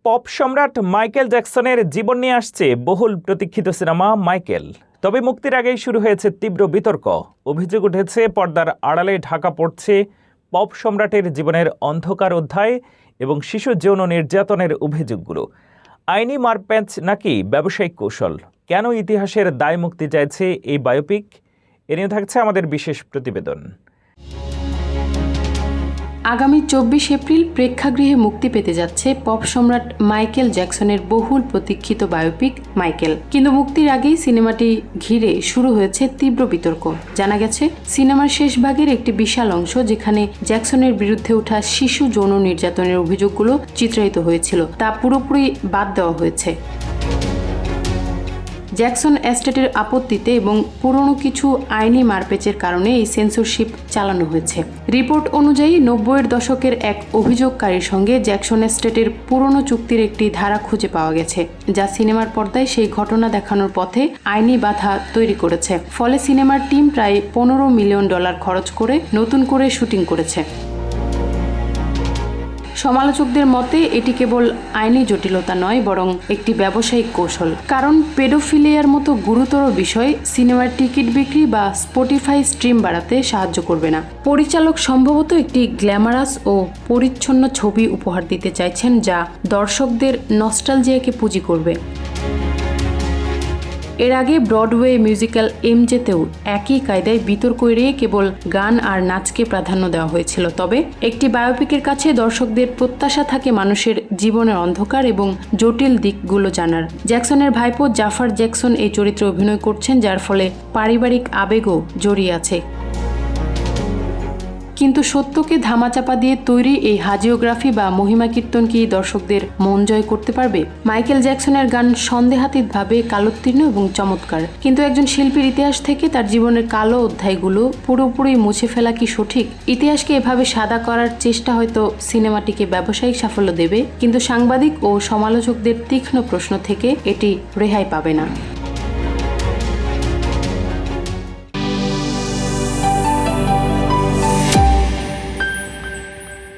Pop সম্রাট Michael জ্যাকসনের জীবন নিয়ে আসছে বহুল প্রতীক্ষিত সিনেমা মাইকেল। তবে মুক্তির আগেই শুরু হয়েছে তীব্র বিতর্ক। অভিযোগ উঠেছে পর্দার আড়ালে ঢাকা পড়ছে পপ সম্রাটের জীবনের অন্ধকার অধ্যায় এবং শিশু যৌন নির্যাতনের অভিযোগগুলো। আইনি মারপ্যাঁচ নাকি ব্যবসায়িক কৌশল? কেন ইতিহাসের দায় মুক্তি চাইছে এই বায়োপিক? এ নিয়ে থাকছে আমাদের বিশেষ প্রতিবেদন। আগামী ২৪ এপ্রিল প্রেক্ষাগৃহে মুক্তি পেতে যাচ্ছে পপ সম্রাট মাইকেল জ্যাকসনের বহুল প্রতীক্ষিত বায়োপিক মাইকেল। কিন্তু মুক্তির আগেই সিনেমাটি ঘিরে শুরু হয়েছে তীব্র বিতর্ক। জানা গেছে, সিনেমার শেষ ভাগের একটি বিশাল অংশ, যেখানে জ্যাকসনের বিরুদ্ধে ওঠা শিশু যৌন নির্যাতনের অভিযোগগুলো চিত্রায়িত হয়েছিল, তা পুরোপুরি বাদ দেওয়া হয়েছে। জ্যাকসন এস্টেটের আপত্তিতে এবং পুরনো কিছু আইনি মারপ্যাচের কারণে এই সেন্সরশিপ চালানো হয়েছে। রিপোর্ট অনুযায়ী ৯০-এর দশকের এক অভিযোগকারীর সঙ্গে জ্যাকসন এস্টেটের পুরনো চুক্তির একটি ধারা খুঁজে পাওয়া গেছে, যা সিনেমার পর্দায় সেই ঘটনা দেখানোর পথে আইনি বাধা তৈরি করেছে। ফলে সিনেমার টিম প্রায় $১৫ মিলিয়ন খরচ করে নতুন করে শুটিং করেছে। সমালোচকদের মতে এটি কেবল আইনি জটিলতা নয়, বরং একটি ব্যবসায়িক কৌশল। কারণ পেডোফিলিয়ার মতো গুরুতর বিষয় সিনেমার টিকিট বিক্রি বা স্পটিফাই স্ট্রিম বাড়াতে সাহায্য করবে না। পরিচালক সম্ভবত একটি গ্ল্যামারাস ও পরিচ্ছন্ন ছবি উপহার দিতে চাইছেন, যা দর্শকদের নস্টালজিয়াকে পুঁজি করবে। এর আগে ব্রডওয়ে মিউজিক্যাল এমজেতেও একই কায়দায় বিতর্ক এড়িয়ে কেবল গান আর নাচকে প্রাধান্য দেওয়া হয়েছিল। তবে একটি বায়োপিকের কাছে দর্শকদের প্রত্যাশা থাকে মানুষের জীবনের অন্ধকার এবং জটিল দিকগুলো জানার। জ্যাকসনের ভাইপো জাফার জ্যাকসন এই চরিত্রে অভিনয় করছেন, যার ফলে পারিবারিক আবেগও জড়িয়ে আছে। কিন্তু সত্যকে ধামাচাপা দিয়ে তৈরি এই হাজিওগ্রাফি বা মহিমা কীর্তন কি দর্শকদের মন জয় করতে পারবে? মাইকেল জ্যাকসনের গান সন্দেহাতীতভাবে কালোত্তীর্ণ এবং চমৎকার, কিন্তু একজন শিল্পীর ইতিহাস থেকে তার জীবনের কালো অধ্যায়গুলো পুরোপুরি মুছে ফেলা কি সঠিক? ইতিহাসকে এভাবে সাদা করার চেষ্টা হয়তো সিনেমাটিকে ব্যবসায়িক সাফল্য দেবে, কিন্তু সাংবাদিক ও সমালোচকদের তীক্ষ্ণ প্রশ্ন থেকে এটি রেহাই পাবে না।